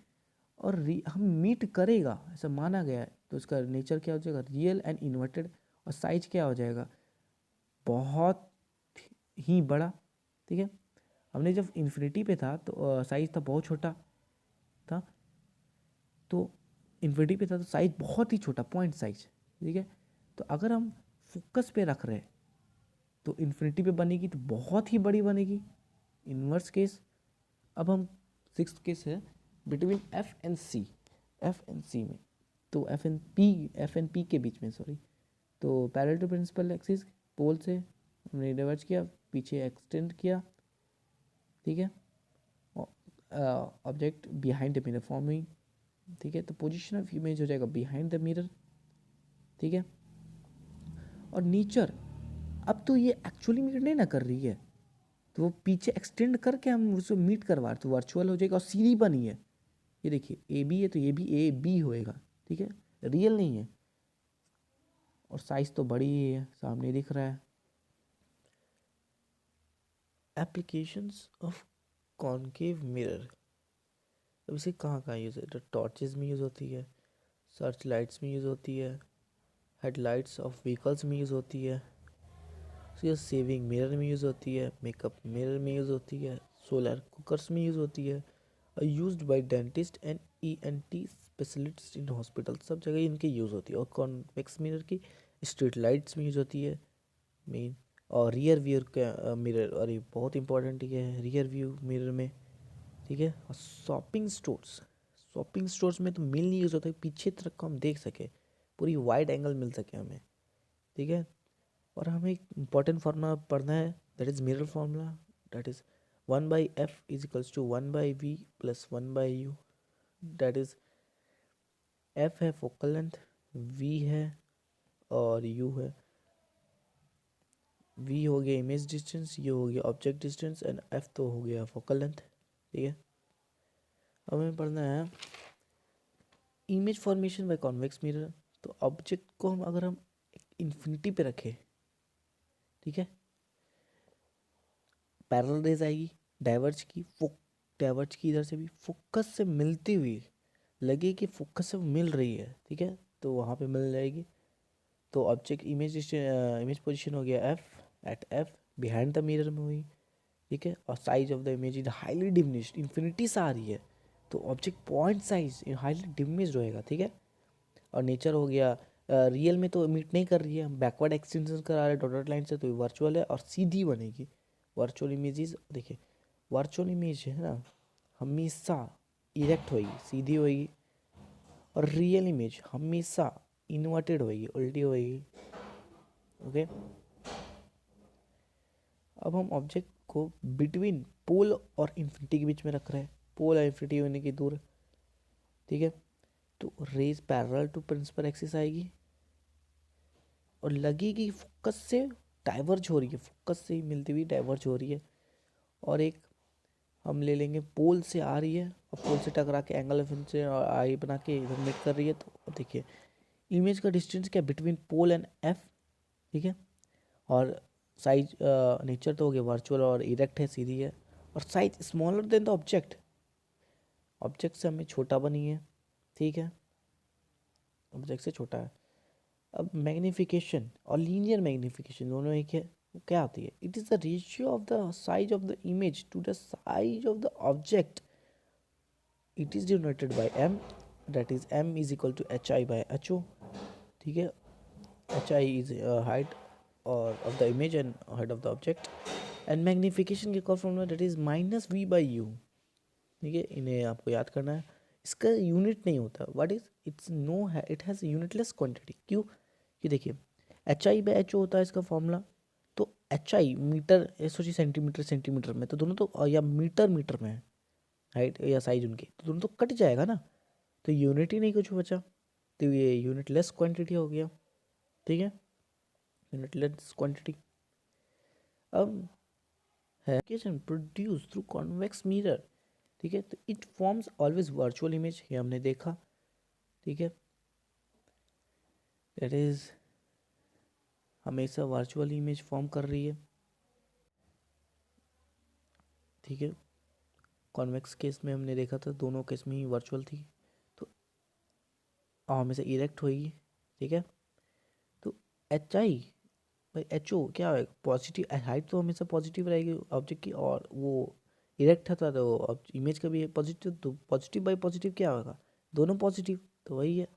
और हम मीट करेगा ऐसा माना गया है, तो इसका नेचर क्या हो जाएगा, रियल एंड इन्वर्टेड, और साइज क्या हो जाएगा, बहुत ही बड़ा, ठीक है। हमने जब इन्फिनिटी पे था तो साइज था बहुत छोटा था, तो इन्फिनिटी पे था तो साइज बहुत ही छोटा, पॉइंट साइज, ठीक है। तो अगर हम फोकस पे रख रहे हैं तो इन्फिनिटी पे बनेगी तो बहुत ही बड़ी बनेगी, इन्वर्स केस। अब हम सिक्स केस है between F and C, F and C में, तो एफ एंड पी के बीच में, सॉरी, तो पैरेलल टू प्रिंसिपल एक्सिस, पोल से हमने डाइवर्ज किया, पीछे एक्सटेंड किया, ठीक है। Object behind the mirror forming, ठीक है। तो पोजीशन ऑफ इमेज हो जाएगा बिहाइंड द मिरर, ठीक है। और नेचर, अब तो ये एक्चुअली मीट नहीं ना कर रही है, तो वो पीछे एक्सटेंड करके हम उसको मीट करवा, तो वर्चुअल हो जाएगा, और सीधी बनी है, ये देखिए ए बी है तो ये भी ए बी होएगा, ठीक है, रियल नहीं है, और साइज तो बड़ी ही है, सामने दिख रहा है। एप्लीकेशंस ऑफ कॉनकेव मिरर, अब इसे कहाँ कहाँ यूज़ है, तो टॉर्चेस में यूज़ होती है, सर्च लाइट्स में यूज़ होती है, हेडलाइट्स ऑफ व्हीकल्स में यूज़ होती है, सेविंग मिरर में यूज़ होती है, मेकअप मिरर में यूज़ होती है, सोलर कुकर्स में यूज़ होती है, और used by dentist and ENT specialist in hospital, सब जगह इनकी यूज़ होती है। और कॉन्वेक्स मिरर की स्ट्रीट लाइट्स में यूज़ होती है मेन, और रियर व्यू का मिरर, और ये बहुत इंपॉर्टेंट है रियर व्यू मिरर में, ठीक है। और शॉपिंग स्टोर्स, शॉपिंग स्टोर्स में तो मेनली यूज़ होता है पीछे तरफ को हम देख सके, पूरी वाइड एंगल मिल सके हमें, ठीक है। और हमें एक इम्पॉर्टेंट फार्मूला पढ़ना है, that is mirror formula, that is 1/f is equals to 1/v plus 1/u, that is f है फोकल लेंथ, v है और u है। v हो गया इमेज डिस्टेंस, u हो गया ऑब्जेक्ट डिस्टेंस एंड f तो हो गया फोकल लेंथ, ठीक है। अब हमें पढ़ना है image formation by convex mirror. तो ऑब्जेक्ट को अगर हम इन्फिनिटी पे रखें, ठीक है, पैरेलल रेज आएगी, डाइवर्ज की इधर से भी फोकस से मिलती हुई लगे कि फोकस से मिल रही है, ठीक है, तो वहाँ पे मिल जाएगी। तो ऑब्जेक्ट इमेज पोजीशन हो गया f, at f behind the mirror में हुई, ठीक है। और size of the image is highly diminished, infinity से आ रही है, तो object point size highly diminished रहेगा, ठीक है। और नेचर हो गया रियल में तो मीट नहीं कर रही है, हम बैकवर्ड एक्सटेंशन करा रहे हैं डॉटेड लाइन से, तो ये वर्चुअल है और सीधी बनेगी। वर्चुअल इमेजेस देखिए, वर्चुअल इमेज है ना हमेशा इरेक्ट होगी, सीधी होगी, और रियल इमेज हमेशा इन्वर्टेड होगी, उल्टी होगी, ओके। अब हम ऑब्जेक्ट को बिटवीन पोल और इन्फिनिटी के बीच में रख रहे हैं, पोल और इन्फिनिटी होने की दूर, ठीक है। तो rays parallel to principal axis आएगी और लगेगी फोकस से डाइवर्ज हो रही है, फोकस से ही मिलती हुई डाइवर्ज हो रही है। और एक हम ले लेंगे पोल से आ रही है और पोल से टकरा के एंगल ऑफ से आई बना के इधर मीट कर रही है। तो देखिए इमेज का डिस्टेंस क्या बिटवीन पोल एंड एफ, ठीक है। और साइज नेचर तो हो गया वर्चुअल और इरेक्ट है, सीधी है। और size smaller than the object, object से हमें छोटा बनी है, ठीक है, ऑब्जेक्ट से छोटा है। अब मैग्नीफिकेशन और लीनियर मैग्नीफिकेशन दोनों एक है, वो क्या आती है, it is the ratio of the size of the image to the size of the object, it is denoted by m, that is m is equal to hi by ho, ठीक है। hi इज हाइट और of the image and height of the object, and magnification के formula that is -v by u, ठीक है। इन्हें आपको याद करना है, इसका यूनिट नहीं होता, व्हाट इज इट्स नो है, इट हैज़ यूनिटलेस क्वांटिटी। क्यों कि देखिए hi बाई ho होता है इसका फॉर्मूला, तो hi मीटर सोचिए सेंटीमीटर सेंटीमीटर में, तो दोनों तो या मीटर मीटर में है हाइट या साइज उनकी, तो दोनों तो कट जाएगा ना, तो यूनिट ही नहीं कुछ बचा, तो ये यूनिटलेस क्वांटिटी हो गया, ठीक है, यूनिटलेस क्वांटिटी। अब है प्रोड्यूस थ्रू कॉन्वेक्स मिरर, ठीक है, तो it forms always virtual image, ये हमने देखा, ठीक है, दैट इज हमेशा वर्चुअल इमेज फॉर्म कर रही है, ठीक है। कॉन्वेक्स केस में हमने देखा था दोनों केस में ही वर्चुअल थी, तो हमेशा इरेक्ट होगी, ठीक है। तो एच आई भाई एच ओ क्या है, पॉजिटिव हाइट तो हमेशा पॉजिटिव रहेगी ऑब्जेक्ट की, और वो इरेक्ट था तो इमेज का भी पॉजिटिव, तो पॉजिटिव बाई पॉजिटिव क्या होगा, दोनों पॉजिटिव, तो वही है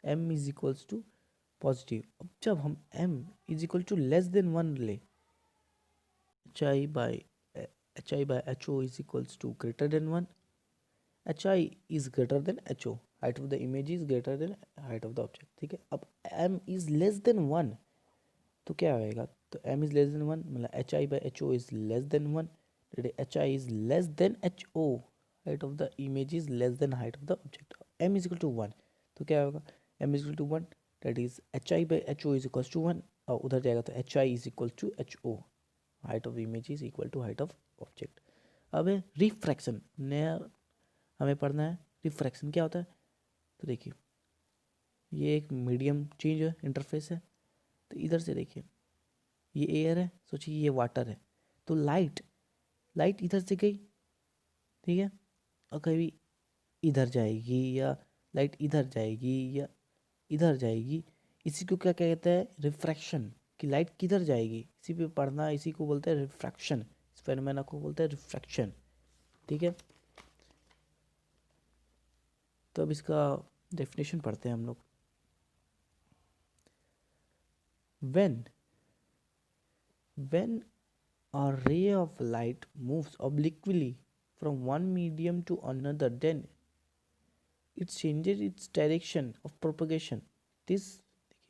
m is equals to positive. अब जब हम m is equal to less than 1 ले, h i by h o is equals to greater than 1, h i is greater than h o, height of the image is greater than height of the object, ठीक है। अब m इज लेस देन 1 तो क्या होएगा, तो m इज लेस देन 1 मतलब h i by h o is less than 1, h i is less than h o, height of the image is less than height of the object, m is equal to 1, तो क्या होगा, m is equal to 1, that is h i by h o is equal to 1, और उधर जाएगा तो h i is equal to h o, height of image is equal to height of object. अब है रिफ्रैक्शन, नया हमें पढ़ना है, रिफ्रैक्शन क्या होता है, तो देखिए ये एक मीडियम चेंज है, इंटरफेस है, तो इधर से देखिए ये एयर है, सोचिए ये वाटर है, तो लाइट लाइट इधर से गई, ठीक है, और कभी इधर जाएगी या लाइट इधर जाएगी या इधर जाएगी, इसी को क्या कहते हैं, रिफ्रैक्शन, कि लाइट किधर जाएगी, इसी पे पढ़ना, इसी को बोलते हैं रिफ्रैक्शन, इस फेनोमेना को बोलते हैं रिफ्रैक्शन, ठीक है। तो अब इसका डेफिनेशन पढ़ते हैं हम लोग। When when a ray of light moves obliquely from one medium to another, then it changes its direction of propagation, this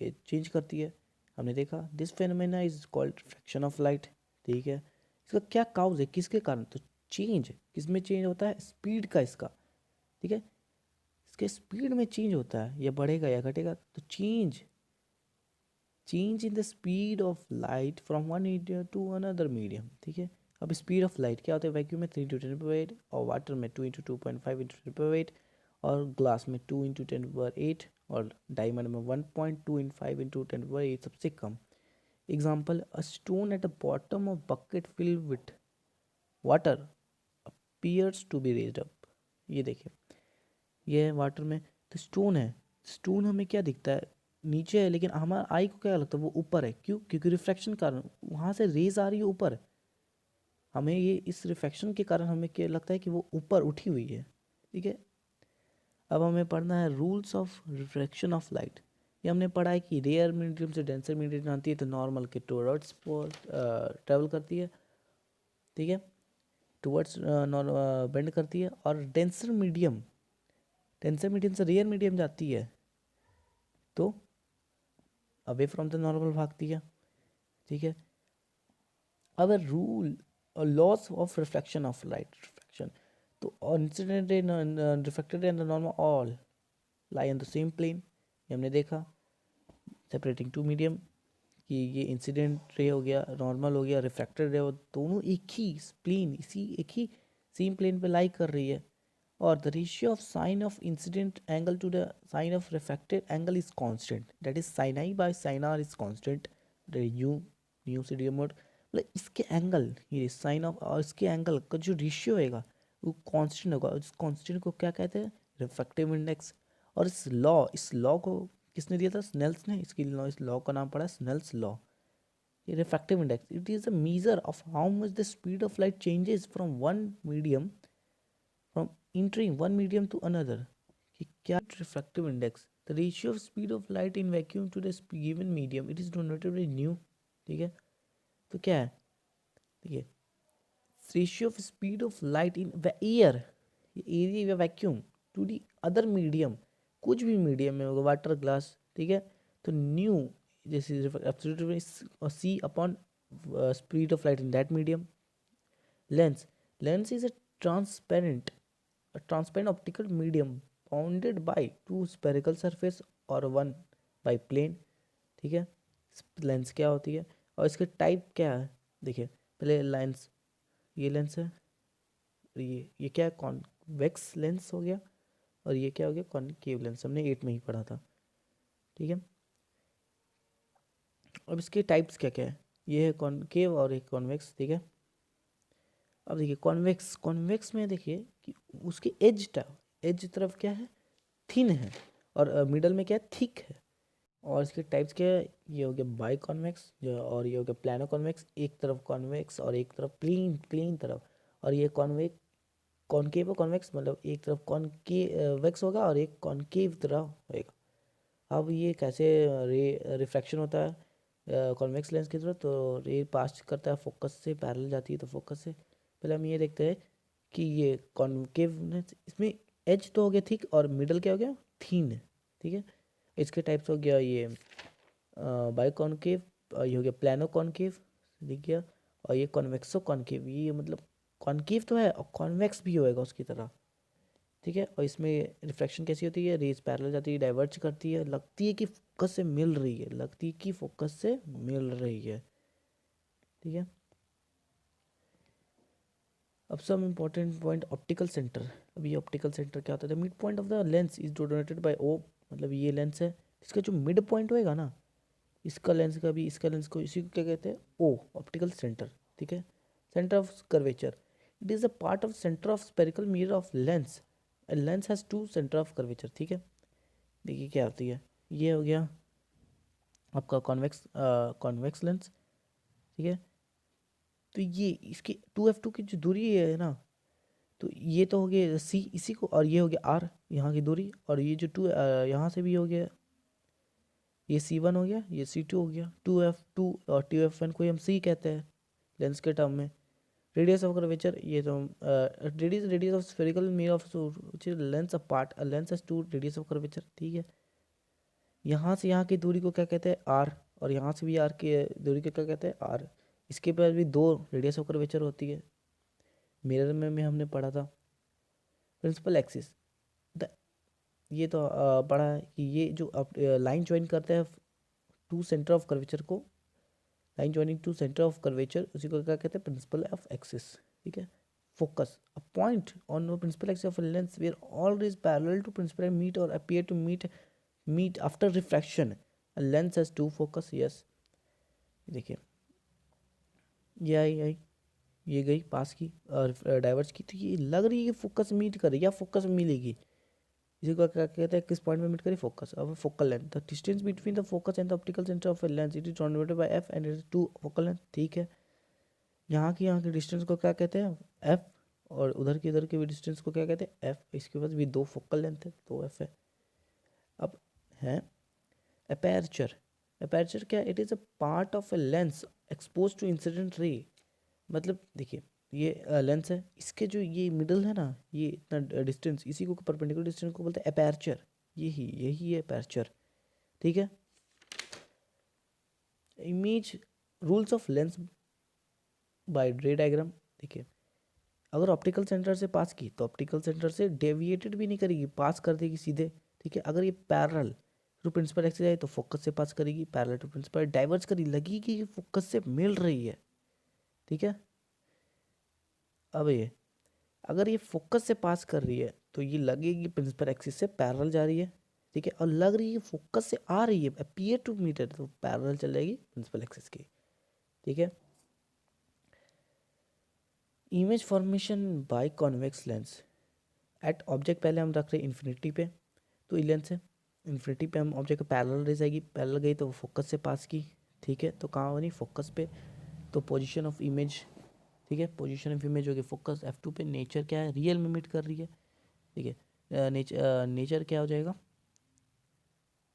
देखिए चेंज करती है, हमने देखा this phenomena is called refraction of light, ठीक है। इसका क्या काउज है, किसके कारण, तो चेंज, किस में चेंज होता है, स्पीड का इसका, ठीक है, इसके स्पीड में चेंज होता है, या बढ़ेगा या घटेगा, तो change in the speed of light from one medium to another medium, ठीक है। अब स्पीड ऑफ लाइट क्या होता है, वैक्यूम में 3 × 10⁸, और वाटर में 2 × 2.5 × 10⁸, और ग्लास में 2 × 10⁸, और डायमंड में 1.25 × 10⁸ सबसे कम। Example, a stone at the bottom of bucket filled with water appears to be raised up. ये देखिए, ये है वाटर में, तो स्टोन है, स्टोन हमें क्या दिखता है, नीचे है, लेकिन हमारा आई को क्या लगता है वो ऊपर है, क्यों, क्योंकि रिफ्रैक्शन कारण वहाँ से रेज आ रही है ऊपर, हमें ये इस रिफ्रैक्शन के कारण हमें क्या लगता है कि वो ऊपर उठी हुई है, ठीक है। अब हमें पढ़ना है rules of refraction of light. ये हमने पढ़ा है कि रेयर मीडियम से डेंसर मीडियम आती है तो नॉर्मल के टुवर्ड्स ट्रेवल करती है, ठीक है, टुवर्ड्स बेंड करती है, और डेंसर मीडियम से रेयर मीडियम जाती है तो अवे फ्रॉम द नॉर्मल भागती है, ठीक है। अब रूल और laws of reflection of light, reflection, तो incident reflected and the normal all lie on the same plane, ये हमने देखा। सेपरेटिंग टू मीडियम, कि ये इंसिडेंट रे हो गया, नॉर्मल हो गया, रिफ्रैक्टेड रे हो, दोनों एक ही प्लेन, एक ही सेम प्लेन पे लाई कर रही है, और the ratio of sine of incident angle to the sine of refracted angle is constant, that is sine i by sine r is constant, न्यू सी डी मोड, मतलब इसके एंगल, ये साइन ऑफ और इसके एंगल का जो रेशियो होगा वो कांस्टेंट होगा, उस कांस्टेंट को क्या कहते हैं, रिफ्रैक्टिव इंडेक्स। और इस लॉ को किसने दिया था, स्नेल्स ने, इस लॉ का नाम पड़ा स्नेल्स लॉ। ये refractive index, it is a measure of how much the speed of light changes from one medium, from entering one medium to another, कि क्या refractive index, the ratio of speed of light in vacuum to the given medium, it is denoted by nu, ठीक है। तो क्या है, देखिए, ratio of speed of light in air, area या vacuum, to the other medium, कुछ भी मीडियम में होगा, वाटर, ग्लास, ठीक है, तो न्यू जैसे C upon speed of light in that medium. Lens is a transparent optical medium bounded by two spherical surface और one by plane, ठीक है। लेंस क्या होती है और इसके टाइप क्या है, देखिए पहले लेंस, ये लेंस है, और ये क्या है, कॉन्वेक्स लेंस हो गया, और ये क्या हो गया, कॉनकेव लेंस, हमने 8 में ही पढ़ा था, ठीक है। अब इसके टाइप्स क्या क्या है, ये है कॉनकेव और एक कॉन्वेक्स, ठीक है। अब देखिए कॉन्वेक्स में देखिए कि उसकी एज तरफ क्या है, थिन है, और मिडल में क्या है, थिक है। और इसके टाइप्स क्या है, ये हो गया बाई कॉन्वेक्स जो, और ये हो गया प्लानो कॉन्वेक्स, एक तरफ कॉन्वेक्स और एक तरफ प्लेन तरफ, और ये कॉनकेव कॉन्वेक्स, मतलब एक तरफ कॉनकेवेक्स होगा और एक कॉनकेव तरह होएगा। अब ये कैसे रिफ्रैक्शन होता है कॉन्वेक्स लेंस की तरफ, तो रे पास करता है फोकस से, पैरेलल जाती है तो फोकस से। पहले हम ये देखते हैं कि ये कॉन्केवनेस, इसमें एज तो हो गया थिक और मिडल क्या हो गया, थीन, ठीक है। इसके टाइप्स हो गया ये बाई कॉन्केव, ये हो गया प्लानो कॉन्केव, दिख गया, और ये कॉन्वेक्सो कॉन्केव, ये मतलब कॉन्केव तो है और कॉन्वेक्स भी होएगा उसकी तरह, ठीक है। और इसमें रिफ्लेक्शन कैसी होती है, रेज पैरेलल जाती है, डाइवर्ज करती है, लगती है कि फोकस से मिल रही है, ठीक है। अब some important point, optical centre. अब ये ऑप्टिकल सेंटर क्या होता है, mid point of the lens is donated by O, मतलब ये लेंस है, इसका जो मिड पॉइंट होएगा ना, इसका लेंस को, इसी को क्या कहते हैं, ओ, ऑप्टिकल सेंटर, ठीक है। Centre of curvature, it is a part of centre of spherical mirror of lens, lens has two centre of curvature, ठीक है। देखिए क्या होती है, ये हो गया आपका कॉन्वेक्स लेंस, ठीक है। तो ये इसकी 2f2 की जो दूरी है ना, तो ये तो हो गया सी, इसी को, और ये हो गया आर, यहाँ की दूरी, और ये जो यहाँ से भी हो गया, ये C1 हो गया, ये C2 हो गया, 2f2 और 2f1 को हम C कहते हैं लेंस के टर्म में। रेडियस ऑफ कर्वेचर, ये तो radius of spherical mirror of lens apart, lens has two radius of curvature, ठीक है। यहाँ से यहाँ की दूरी को क्या कहते हैं, आर, और यहाँ से भी आर के दूरी के क्या कहते हैं, आर। इसके पास भी दो रेडियस ऑफ कर्वेचर होती है, मिरर में हमने पढ़ा था। प्रिंसिपल एक्सिस, द ये तो पढ़ा है कि ये जो लाइन ज्वाइन करते हैं टू सेंटर ऑफ कर्वेचर को, line joining two centre of curvature, उसी को क्या कहते हैं, प्रिंसिपल ऑफ एक्सिस। ठीक है। Focus, a point on principal axis of lens where all rays parallel to principal meet और appear to meet after refraction, lens has two focus. Yes, देखिए ये गई पास की और डाइवर्स की, तो ये लग रही है कि फोकस मीट करे या फोकस मिलेगी। इसी को क्या कहते हैं, किस पॉइंट में मीट करी, फोकस। अब focal length, the distance between the focus and the optical centre of a lens it is denoted by f and it is to focal length. ठीक है। यहाँ की डिस्टेंस को क्या कहते हैं, एफ, और उधर की भी डिस्टेंस को क्या कहते हैं, एफ। इसके पास भी दो फोकल लेंथ है, दो एफ है। अब है अपर्चर। अपर्चर क्या, it is a part of a lens expose to incident ray. मतलब देखिए, ये लेंस है, इसके जो ये मिडल है ना, ये इतना डिस्टेंस, इसी को परपेंडिकुलर डिस्टेंस को बोलते हैं अपर्चर। यही है अपर्चर। ठीक है। Image rules of lens by ray diagram. देखिए, अगर ऑप्टिकल सेंटर से पास की तो ऑप्टिकल सेंटर से डेविएटेड भी नहीं करेगी, पास कर देगी सीधे। ठीक है। अगर ये पैरेलल टू प्रिंसिपल एक्सिस है तो फोकस से पास करेगी, पैरेलल टू प्रिंसिपल डाइवर्ज करी, लगेगी कि फोकस से मिल रही है। ठीक है। अब ये अगर ये फोकस से पास कर रही है तो ये लगेगी प्रिंसिपल एक्सिस से पैरेलल जा रही है। ठीक है। और लग रही है फोकस से आ रही है, अपीयर टू मीटर, तो पैरेलल चलेगी प्रिंसिपल एक्सिस की। ठीक है। Image formation by convex lens at object, पहले हम रख रहे हैं इन्फिनिटी पे, तो ये लेंस है इन्फिनिटी पे, हम ऑब्जेक्ट पैरेलल रेज आएगी, पैरेलल गई तो फोकस से पास की। ठीक है। तो कहाँ बनी, फोकस पे, तो पोजीशन ऑफ इमेज। ठीक है। पोजीशन ऑफ इमेज हो गई फोकस F2 पे। नेचर क्या है, रियल में मीट कर रही है। ठीक है। नेचर क्या हो जाएगा,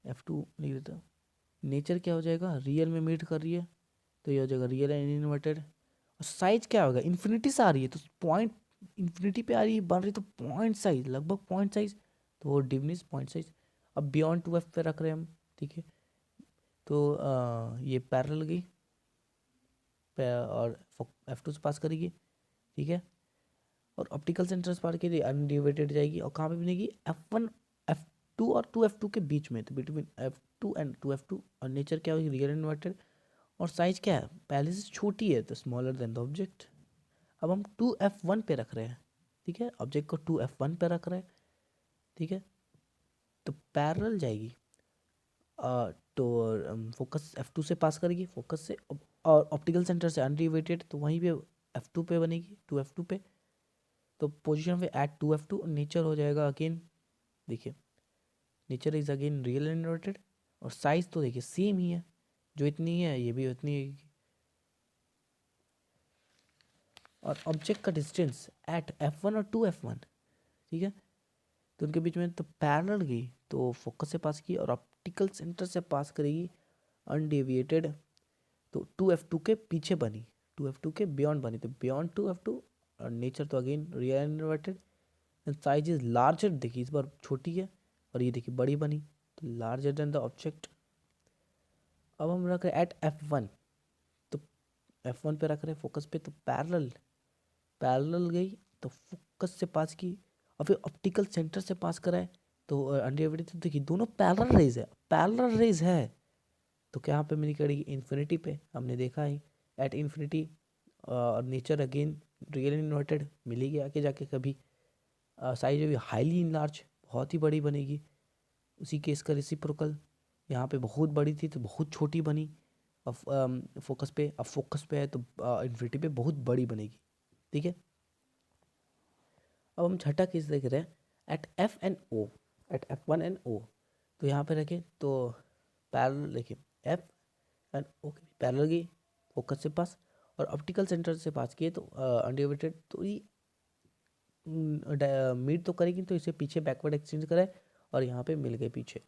F2 लिख देता, नेचर क्या हो जाएगा, रियल में मीट कर रही है, तो ये हो जाएगा रियल एंड इन्वर्टेड। और साइज क्या होगा, इन्फिनिटी से आ रही है तो पॉइंट इन्फिनिटी पे आ रही है, बन रही, तो पॉइंट साइज, लगभग पॉइंट साइज, तो वो डिमिनिश पॉइंट साइज। अब बियॉन्ड 2F पे रख रहे हैं हम। ठीक है। तो ये पैरेलल गई और F2 से पास करेगी। ठीक है। और ऑप्टिकल सेंटर से पार के लिए अनडिवाइडेड जाएगी, और कहाँ पे बनेगी, F1 F2 और 2F2 के बीच में, तो बिटवीन F2 एंड 2F2। और नेचर क्या होगी, रियल इन्वर्टेड। और साइज क्या है, पहले से छोटी है, तो स्मॉलर देन द ऑब्जेक्ट। अब हम 2F1 पे रख रहे हैं। ठीक है। ऑब्जेक्ट को 2F1 पे रख रहे हैं। ठीक है। तो पैरेलल जाएगी, तो फोकस F2 से पास करेगी, फोकस से, और ऑप्टिकल सेंटर से अनडिवाइडेड, तो वहीं पे F2 पे बनेगी, 2F2 पे। तो पोजीशन पे एट 2F2, नेचर हो जाएगा अगेन, देखिए nature is again real inverted. और साइज तो देखिए सेम ही है, जो इतनी है ये भी उतनी है। और ऑब्जेक्ट का डिस्टेंस एट F1 और 2F1। ठीक है। तो उनके बीच में तो पैरेलल गई, तो फोकस से पास की, और ऑप्टिकल सेंटर से पास करेगी अनडेविएटेड, तो 2F2 के पीछे बनी, 2F2 के बियॉन्ड बनी, तो बियॉन्ड 2F2। और नेचर तो again real inverted. Size is larger, देखिए इस बार छोटी है, और ये देखिए बड़ी बनी, तो लार्जर देन द ऑब्जेक्ट। अब हम रख रहे हैं एट F1, तो F1 पे रख रहे हैं फोकस पे, तो पैरेलल गई, तो फोकस से पास की, और फिर ऑप्टिकल सेंटर से पास कराए, तो अनडिवाइडेड, तो देखिए दोनों पैरेलल रेज है, तो क्या यहाँ पे मिली करेगी, इन्फिनिटी पे, हमने देखा ही एट इन्फिनिटी। और नेचर अगेन रियल इन्वर्टेड, मिलेगी आके जाके कभी। साइज भी हाईली इनलार्ज, बहुत ही बड़ी बनेगी। उसी केस का रेसिप्रोकल, यहाँ पे बहुत बड़ी थी तो बहुत छोटी बनी। अब फोकस पे, अब फोकस पे है तो इन्फिनिटी पे बहुत बड़ी बनेगी। ठीक है। अब हम छठा केस देख रहे हैं at F and O, at F1 and O। तो यहाँ पे रखें तो पैरेलल, देखिए F एंड O के पैरेलल गई, फोकस से पास, और ऑप्टिकल सेंटर से पास किए तो अनडिवाइडेड, तो ये मीट तो करेगी, तो इसे पीछे बैकवर्ड एक्सचेंज कराए, और यहाँ पे मिल गए पीछे।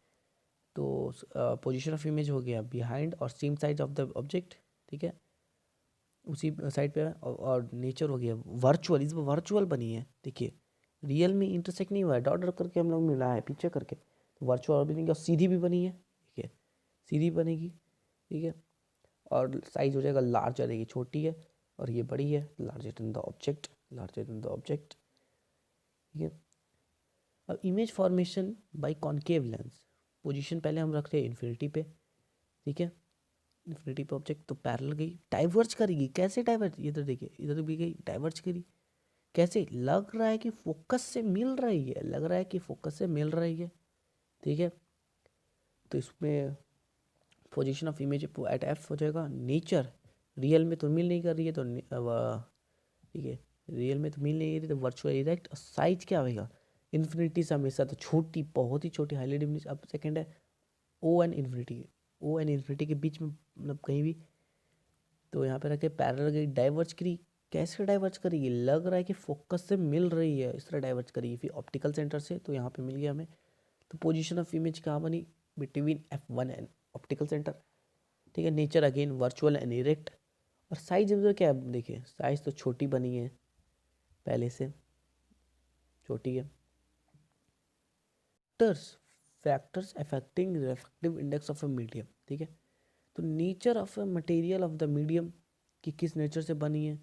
तो पोजीशन ऑफ इमेज हो गया बिहाइंड और same side of the object. ठीक है। उसी साइड पे, और नेचर हो गया वर्चुअल, इस वर्चुअल बनी है, देखिए रियल में इंटरसेक्ट नहीं हुआ है, डॉट डॉट करके हम लोग मिला है पीछे करके, तो वर्चुअल बनेगी, और सीधी भी बनी है, देखिए सीधी बनेगी। ठीक है। और साइज हो जाएगा लार्जर, ये छोटी है और ये बड़ी है, larger than the object, larger than the object, ठीक है। अब image formation bye concave lens, position पहले हम रखते हैं इन्फिनिटी पे, ठीक है। इन्फिनिटी पे ऑब्जेक्ट तो पैरेलल गई, डाइवर्ज करेगी, कैसे डाइवर्ज, इधर देखिए, इधर भी गई, डाइवर्ज करी, कैसे, लग रहा है कि फोकस से मिल रही है, लग रहा है कि फोकस से मिल रही है, ठीक है। तो इसमें position of image at F हो जाएगा। नेचर, रियल में तो मिल नहीं कर रही है, तो ठीक है, रियल में तो मिल नहीं रही, तो वर्चुअल इरेक्ट। साइज क्या होगा, इन्फिनिटी से हमेशा तो छोटी, बहुत ही छोटी, हाईली डिमिनिश। अब सेकंड है o and infinity, o and infinity के बीच में, मतलब कहीं भी, तो यहाँ पे रखे पैरेलल गई, डाइवर्ज करी, कैसे डाइवर्ज करेगी, लग रहा है कि फोकस से मिल रही है, इस तरह डाइवर्ज करेगी। फिर ऑप्टिकल सेंटर से, तो यहाँ पे मिल गया हमें। तो पोजीशन ऑफ इमेज कहाँ बनी, between F1 and optical centre, ठीक है। Nature again virtual and erect. और साइज में क्या है, देखिए साइज तो छोटी बनी है, पहले से छोटी है। Factors, factors affecting refractive index of a medium, ठीक है। तो nature of a material of the medium, कि किस नेचर से बनी है,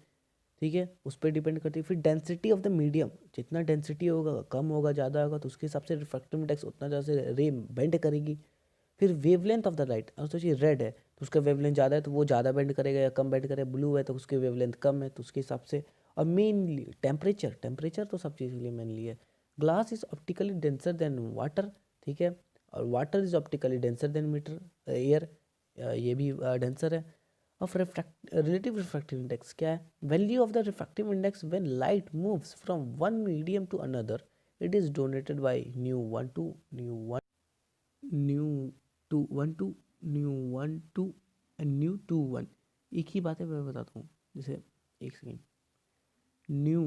ठीक है, उस पर डिपेंड करती है। फिर डेंसिटी ऑफ द मीडियम, जितना डेंसिटी होगा, कम होगा, ज़्यादा होगा, तो उसके हिसाब से रिफ्रैक्टिव इंडेक्स उतना ज़्यादा से रे बेंड करेगी। फिर वेवलेंथ ऑफ द लाइट, और सोचिए रेड है तो उसका वेवलेंथ ज़्यादा है तो वो ज़्यादा बेंड करेगा या कम बेंड करेगा, ब्लू है तो उसकी वेवलेंथ कम है, तो उसके हिसाब से। और मेनली टेम्परेचर, टेम्परेचर तो सब चीज़ के लिए मेनली है। Glass is optically denser than water, ठीक है, और water is optically denser than meter air, ये भी डेंसर है। ऑफ रिलेटिव रिफ्रैक्टिव इंडेक्स क्या है, value of the refractive index when light moves from one medium to another, it is donated by mu 1 two mu 1 two and mu 2 1। एक ही बात है, मैं बताता हूँ, जैसे एक सेकेंड, न्यू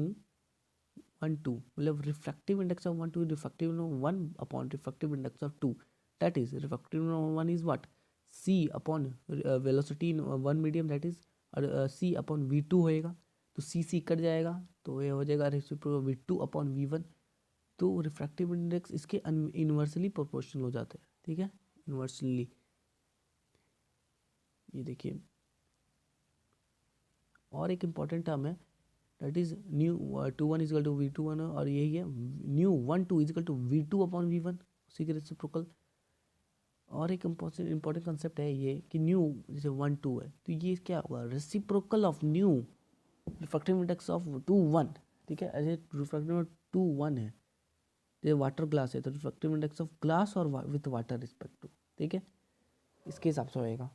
1 2 मतलब refractive index of 1 2 refractive 1 upon refractive index of 2, that is refractive 1 is what, c upon velocity in one medium, that is c upon v2 होएगा, तो c कट जाएगा, तो ये हो जाएगा रेसिप्रोकल v2 अपॉन v1। तो रिफ्रैक्टिव इंडेक्स इसके इन्वर्सली प्रोपोर्शनल हो जाते हैं, ठीक है, इन्वर्सली। ये देखिए, और एक इम्पॉर्टेंट टर्म है, that is mu 2 1 is equal to v2 1, और यही है new 1 2 is equal to v2 upon v1, उसी के रेसिप्रोकल। और एक इम्पॉर्टेंट कंसेप्ट है ये कि न्यू जैसे 1 2 है, तो ये क्या होगा, reciprocal of new refractive index of 2 1, ठीक है। ऐसे रिफ्रैक्टिव 2 1 है, जैसे वाटर ग्लास है तो रिफ्रैक्टिव इंडेक्स ऑफ ग्लास और विथ वाटर रिस्पेक्ट टू, ठीक है, इसके हिसाब से होएगा।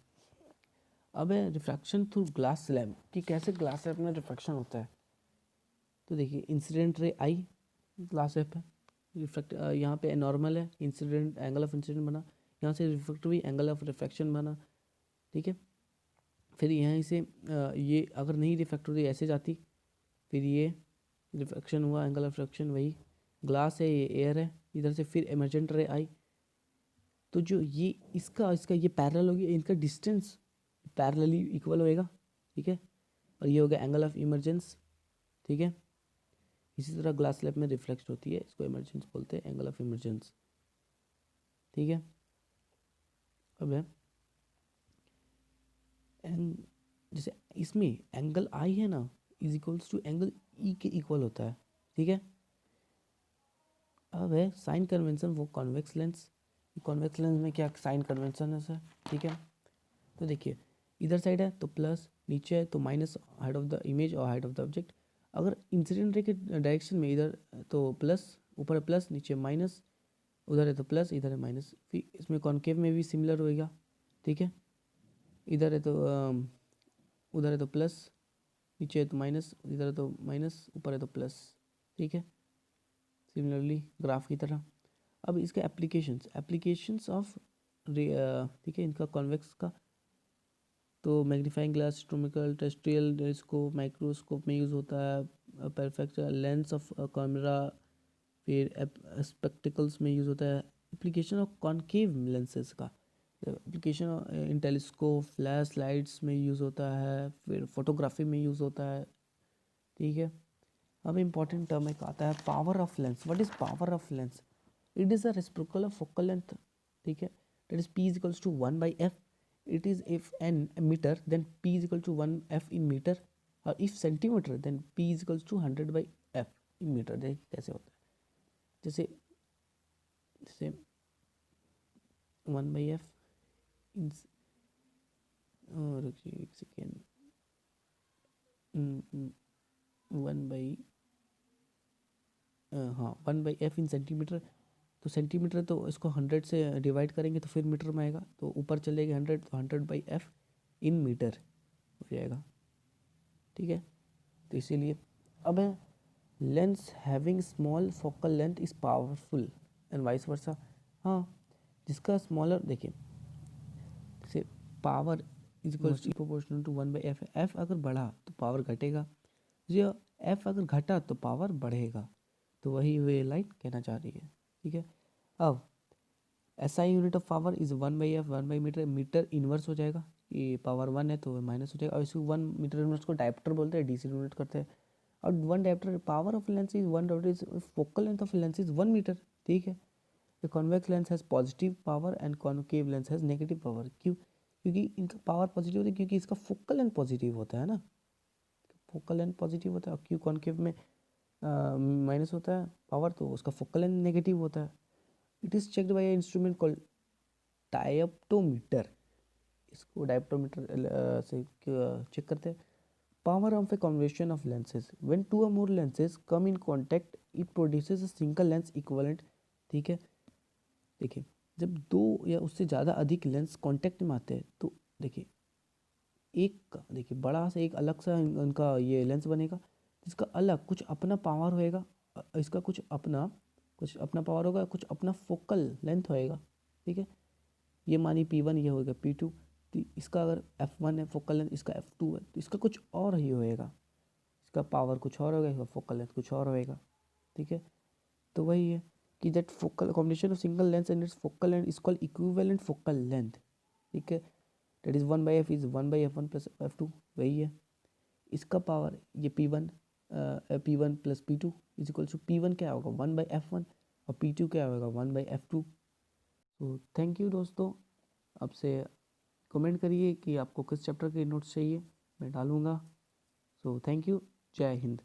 अब है रिफ्रैक्शन थ्रू ग्लास स्लैब, कि कैसे ग्लास स्लैब में रिफ्रैक्शन होता है। तो देखिए इंसिडेंट रे आई ग्लास स्लैब है, रिफ्रैक्ट यहाँ पे नॉर्मल है, इंसिडेंट एंगल ऑफ इंसिडेंट बना, यहाँ से रिफ्रैक्टिव एंगल ऑफ रिफ्रैक्शन बना, ठीक है। फिर यहाँ से ये अगर नहीं रिफ्रैक्ट होती ऐसे जाती, फिर ये रिफ्रैक्शन हुआ, एंगल ऑफ रिफ्रैक्शन वही ग्लास है, ये एयर है, इधर से फिर इमर्जेंट रे आई, तो जो ये इसका इसका ये पैरेलल हो गया, इनका डिस्टेंस पैरेलली इक्वल होएगा, ठीक है। और ये हो गया एंगल ऑफ इमरजेंस, ठीक है। इसी तरह ग्लास स्लैब में रिफ्लेक्शन होती है, इसको इमरजेंस बोलते हैं, एंगल ऑफ इमरजेंस, ठीक है। अब है जैसे इसमें एंगल आई है ना, is equals to angle E के इक्वल होता है, ठीक है। अब है sign convention for convex lens, convex lens में क्या साइन कन्वेंशन है सर, ठीक है। तो देखिए इधर साइड है तो प्लस, नीचे है तो minus, height of the image और हाइट ऑफ द ऑब्जेक्ट। अगर इंसिडेंट रे के डायरेक्शन में इधर तो प्लस, ऊपर है प्लस, नीचे माइनस, उधर है तो प्लस, इधर है माइनस। फिर इसमें कॉन्केव में भी सिमिलर होएगा, ठीक है। इधर है तो उधर है तो प्लस, नीचे है तो माइनस, इधर है तो माइनस, ऊपर है तो प्लस, ठीक है, सिमिलरली ग्राफ की तरह। अब इसके एप्लीकेशंस ऑफ ठीक है, इनका कॉन्वेक्स का, तो magnifying glass, astronomical, terrestrial telescope, microscope में यूज़ होता है, परफेक्ट लेंस ऑफ कैमरा, फिर स्पेक्टिकल्स में यूज़ होता है। एप्लीकेशन ऑफ कॉनकेव लेंसेज का, application in telescope, flash lights में यूज़ होता है, फिर फोटोग्राफी में यूज़ होता है, ठीक है। अब इम्पॉर्टेंट टर्म एक आता है power of lens. What is power of lens, it is a reciprocal of focal length, ठीक है, दैट इज P is equals to 1/f it is if n meter then p is equal to 1 f in meter, और if centimetre then p is equals to 100 by f in meter। देख कैसे होता है, जैसे जैसे 1 by f इन, रुकिए एक सेकेंड, 1 by हाँ 1 by f इन सेंटीमीटर, तो सेंटीमीटर तो इसको 100 से डिवाइड करेंगे तो फिर मीटर में आएगा, तो ऊपर चलेगी 100 तो 100 by f इन मीटर हो जाएगा, ठीक है। तो इसीलिए अब है lens having small focal length is powerful and vice versa. हाँ, जिसका स्मॉलर, देखिए जैसे power is equal to proportional to 1 by f, F अगर बढ़ा तो पावर घटेगा, जो एफ अगर घटा तो पावर बढ़ेगा, तो वही वे लाइट कहना चाह रही है, ठीक है। अब SI unit of power is 1 by f, 1 by metre, metre inverse हो जाएगा, ये पावर 1 है तो माइनस हो जाएगा, और इसको 1 मीटर इन्वर्स को डायप्टर बोलते हैं, डीसी यूनिट करते हैं। और 1 dioptre power of lens is 1 dioptre is focal length of lens is 1 metre, ठीक है। The convex lens has positive power and concave lens has negative power. क्यों? क्योंकि इनका पावर पॉजिटिव होता है, क्योंकि इसका फोकल लेंथ पॉजिटिव होता है ना, फोकल लेंथ पॉजिटिव होता है, और क्यों कॉन्केव में माइनस होता है पावर, तो उसका फोकल लेंथ नेगेटिव होता है। It is checked by instrument called dioptometer, इसको डायोप्टोमीटर से चेक करते हैं। Power of a conversion of lenses, when two और more lenses come in contact it produces a single lens equivalent, ठीक है। देखिए जब दो या उससे ज़्यादा अधिक लेंस कांटेक्ट में आते हैं तो देखिए एक, देखिए बड़ा सा एक अलग सा उनका ये लेंस बनेगा, जिसका अलग कुछ अपना पावर होएगा, इसका कुछ अपना पावर होगा, कुछ अपना फोकल लेंथ होएगा, ठीक है। ये मानिए P1 ये होएगा P2, तो इसका अगर F1 है फोकल लेंथ, इसका F2 है, तो इसका कुछ और ही होएगा, इसका पावर कुछ और होगा, इसका फोकल लेंथ कुछ और होएगा, ठीक है। तो वही है कि that focal combination of single lens and it's focal length is called equivalent focal length, ठीक है। That is 1 by f is 1 by f1 plus f2, वही है। इसका पावर ये P1 plus P2 is equal to P1 क्या होगा 1 by f1, और P2 क्या होगा 1 by f2। तो थैंक यू दोस्तों, आपसे कमेंट करिए कि आपको किस चैप्टर के नोट्स चाहिए, मैं डालूँगा। सो थैंक यू, जय हिंद।